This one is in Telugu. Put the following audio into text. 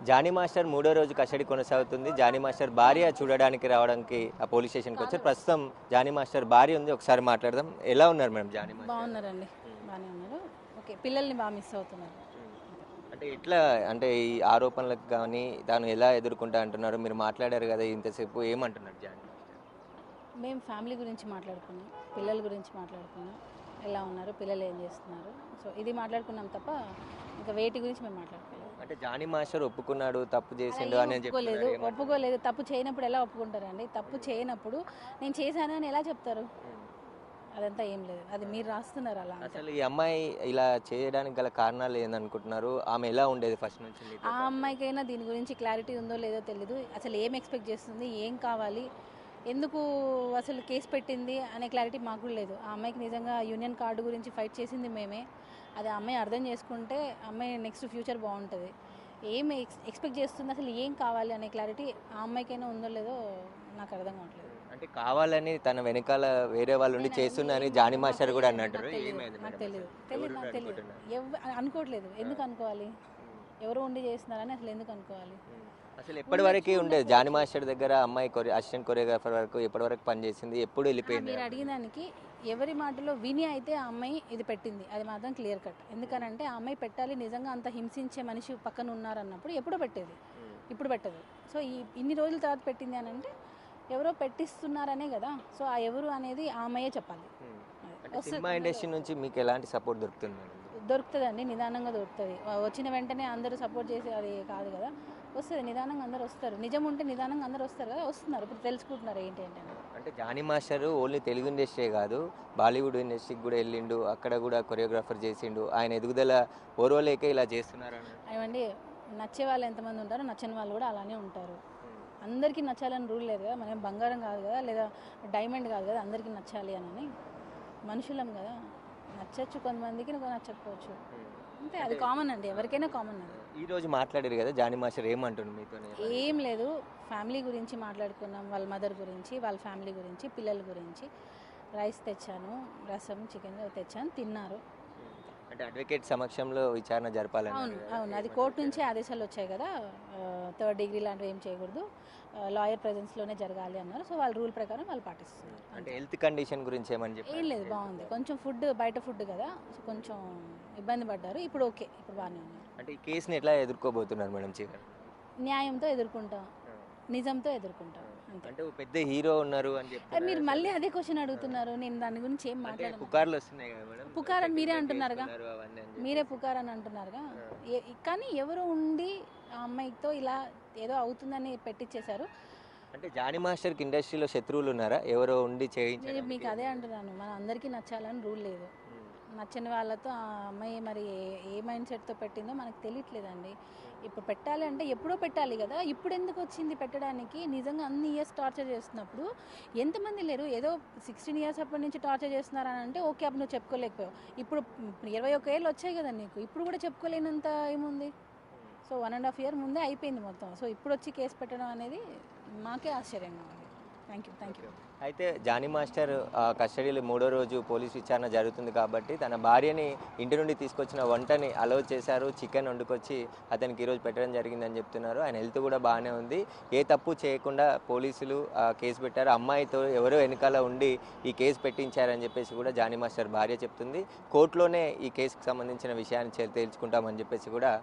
జానీ మాస్టర్ మూడో రోజు కస్టడీ కొనసాగుతుంది. జానీ మాస్టర్ భార్య చూడడానికి రావడానికి ఆ పోలీస్ స్టేషన్కి వచ్చారు. ప్రస్తుతం జానీ మాస్టర్ భార్య ఉంది, ఒకసారి మాట్లాడదాం. ఎలా ఉన్నారు మేడం జానీ మాస్టర్? బాగున్నారండి, బాగానే ఉన్నారు. ఓకే, పిల్లల్ని బాగా మిస్ అవుతున్నారు. అంటే ఎట్లా, అంటే ఈ ఆరోపణలకు కానీ తాను ఎలా ఎదుర్కొంటా అంటున్నారు? మీరు మాట్లాడారు కదా ఇంతసేపు, ఏమంటున్నారు జానీ మాస్టర్? మేము ఫ్యామిలీ గురించి మాట్లాడుకున్నాం, పిల్లల గురించి మాట్లాడుకున్నాం, ఎలా ఉన్నారు, పిల్లలు ఏం చేస్తున్నారు, సో ఇది మాట్లాడుకున్నాం తప్ప ఇంకా వేటి గురించి మేము మాట్లాడుకోలేదు. అంటే జానీ మాస్టర్ ఒప్పుకున్నాడు, తప్పు చేసిండు అలా అని ఒప్పుకోలేదు, ఒప్పుకోలేదు. తప్పు చేయనప్పుడు ఎలా ఒప్పుకుంటారండి? తప్పు చేయనప్పుడు నేను చేశాను అని ఎలా చెప్తారు? అదంతా ఏం లేదు, అది మీరు రాస్తున్నారు అలా. అసలు ఈ అమ్మాయి ఇలా చేయడానికి గల కారణాలు ఏందనుకుంటున్నారు? ఆమె ఎలా ఉండేది ఫస్ట్ నుంచి మీతో? ఆ అమ్మాయికైనా దీని గురించి క్లారిటీ ఉందో లేదో తెలీదు. అసలు ఏం ఎక్స్పెక్ట్ చేస్తుంది, ఏం కావాలి, ఎందుకు అసలు కేసు పెట్టింది అనే క్లారిటీ మాకు కూడా లేదు. ఆ అమ్మాయికి నిజంగా యూనియన్ కార్డు గురించి ఫైట్ చేసింది మేమే. అది ఆ అమ్మాయి అర్థం చేసుకుంటే అమ్మాయి నెక్స్ట్ ఫ్యూచర్ బాగుంటుంది. ఏం ఎక్స్పెక్ట్ చేస్తుంది, అసలు ఏం కావాలి అనే క్లారిటీ ఆ అమ్మాయికైనా ఉందో లేదో నాకు అర్థం కావట్లేదు. అంటే కావాలని తన వెనకాల వేరే వాళ్ళు ఉండి చేస్తున్నారని జానీ మాస్టర్ కూడా అన్నట్టు. నాకు తెలియదు, నాకు తెలియదు, అనుకోవట్లేదు. ఎందుకు అనుకోవాలి? ఎవరు ఉండి చేస్తున్నారని అసలు ఎందుకు అనుకోవాలి? అసలు ఎప్పటి వరకు ఉండేది జానీ మాస్టర్ దగ్గర అమ్మాయి? అసిస్టెంట్ కొరియోగ్రాఫర్ వరకు ఎప్పటి వరకు పనిచేసింది, ఎప్పుడు వెళ్ళిపోయింది? మీరు అడిగిన దానికి ఎవరి మాటలో విని అయితే ఆ అమ్మాయి ఇది పెట్టింది, అది మాత్రం క్లియర్ కట్. ఎందుకనంటే ఆ అమ్మాయి పెట్టాలి, నిజంగా అంత హింసించే మనిషి పక్కన ఉన్నారన్నప్పుడు ఎప్పుడో పెట్టేది, ఇప్పుడు పెట్టదు. సో ఇన్ని రోజుల తర్వాత పెట్టింది అని అంటే ఎవరో పెట్టిస్తున్నారనే కదా. సో ఆ ఎవరు అనేది ఆ అమ్మాయే చెప్పాలి. సినిమా ఇండస్ట్రీ నుంచి మీకు ఎలాంటి సపోర్ట్ దొరుకుతుంది? దొరుకుతుందండి, నిదానంగా దొరుకుతుంది. వచ్చిన వెంటనే అందరూ సపోర్ట్ చేసే అది కాదు కదా, వస్తుంది నిదానంగా. అందరూ వస్తారు, నిజం ఉంటే నిదానంగా అందరూ వస్తారు కదా, వస్తున్నారు. ఇప్పుడు తెలుసుకుంటున్నారు ఏంటి ఏంటని. అంటే Jani master only Telugu industry కాదు, బాలీవుడ్ ఇండస్ట్రీకి కూడా వెళ్ళిండు, అక్కడ కూడా కొరియోగ్రాఫర్ చేసిండు. ఆయన ఎదుగుదల ఓర్వలేక ఇలా చేస్తున్నారు ఏమండి, నచ్చే వాళ్ళు ఎంతమంది ఉంటారో నచ్చని వాళ్ళు కూడా అలానే ఉంటారు. అందరికీ నచ్చాలని రూల్ లేదు కదా. మనం బంగారం కాదు కదా, లేదా డైమండ్ కాదు కదా అందరికీ నచ్చాలి అని. మనుషులం కదా, నచ్చచ్చు కొంతమందికి, నచ్చకపోవచ్చు, అంతే. అది కామన్ అండి, ఎవరికైనా కామన్. అది ఈ రోజు మాట్లాడారు కదా జానీ మాస్టర్, ఏమంటుంది మీతో? ఏం లేదు, ఫ్యామిలీ గురించి మాట్లాడుకున్నాం. వాళ్ళ మదర్ గురించి, వాళ్ళ ఫ్యామిలీ గురించి, పిల్లల గురించి. రైస్ తెచ్చాను, రసం, చికెన్ తెచ్చాను, తిన్నారు. అంటే అడ్వకేట్ సమక్షంలో విచారణ జరపాలని? అవును అవును, అది కోర్టు నుంచే ఆదేశాలు వచ్చాయి కదా. థర్డ్ డిగ్రీ లాంటివి ఏం చేయకూడదు, లాయర్ ప్రెజెన్స్లోనే జరగాలి అన్నారు. సో వాళ్ళ రూల్ ప్రకారం వాళ్ళు పాటిస్తున్నారు. అంటే హెల్త్ కండిషన్ గురించి ఏమని చెప్పి? ఏం లేదు, బాగుంది. కొంచెం ఫుడ్ బయట ఫుడ్ కదా, సో కొంచెం ఇబ్బంది పడ్డారు. ఇప్పుడు ఓకే, ఇప్పుడు బాగానే ఉన్నారు. అంటే ఈ కేసుని ఎట్లా ఎదుర్కోబోతున్నారు మేడం చివరి? న్యాయంతో ఎదుర్కొంటాం, నిజంతో ఎదుర్కొంటాం, అంతే. అంటే పెద్ద హీరో ఉన్నారు అని చెప్పి మీరు మళ్ళీ అదే క్వశ్చన్ అడుగుతున్నారు. నేను దాని గురించి ఏం మాట్లాడను. పుకార్లు వస్తున్నాయి కదా మేడం, పుకార్ అని మీరే అంటున్నారుగా, అవన్నీ అని చెప్పి. మీరే పుకార్ అని అంటున్నారుగా. కానీ ఎవరు ఉండి ఆ అమ్మాయితో ఇలా ఏదో అవుతుందని పెట్టించేశారు. అంటే జానీ మాస్టర్కి ఇండస్ట్రీలో శత్రువులు ఉన్నారా? ఎవరో ఉండి చేయించారు? మీకు అదే అంటున్నాను, మన అందరికీ నచ్చాలని రూల్ లేదు. నచ్చని వాళ్ళతో ఆ అమ్మాయి మరి ఏ మైండ్ సెట్తో పెట్టిందో మనకు తెలియట్లేదండి. ఇప్పుడు పెట్టాలి అంటే ఎప్పుడో పెట్టాలి కదా, ఇప్పుడు ఎందుకు వచ్చింది పెట్టడానికి? నిజంగా అన్ని ఇయర్స్ టార్చర్ చేస్తున్నప్పుడు ఎంతమంది లేరు? ఏదో 16 ఇయర్స్ అప్పటి నుంచి టార్చర్ చేస్తున్నారని అంటే ఓకే, అప్పుడు నువ్వు చెప్పుకోలేకపోయావు. ఇప్పుడు 21 ఏళ్ళు వచ్చాయి కదా నీకు, ఇప్పుడు కూడా చెప్పుకోలేనంత ఏముంది? సో 1.5 year ముందే అయిపోయింది మొత్తం. సో ఇప్పుడు వచ్చి కేసు పెట్టడం అనేది మాకే ఆశ్చర్యంగా ఉంది. Thank you. అయితే జానీ మాస్టర్ కస్టడీలో మూడో రోజు పోలీస్ విచారణ జరుగుతుంది కాబట్టి తన భార్యని ఇంటి నుండి తీసుకొచ్చిన వంటని అలౌ చేశారు. చికెన్ వండుకొచ్చి అతనికి ఈరోజు పెట్టడం జరిగిందని చెప్తున్నారు. ఆయన హెల్త్ కూడా బాగానే ఉంది. ఏ తప్పు చేయకుండా పోలీసులు కేసు పెట్టారు. అమ్మాయితో ఎవరో వెనకాల ఉండి ఈ కేసు పెట్టించారని చెప్పేసి కూడా జానీ మాస్టర్ భార్య చెప్తుంది. కోర్టులోనే ఈ కేసుకు సంబంధించిన విషయాన్ని తేల్చుకుంటామని చెప్పేసి కూడా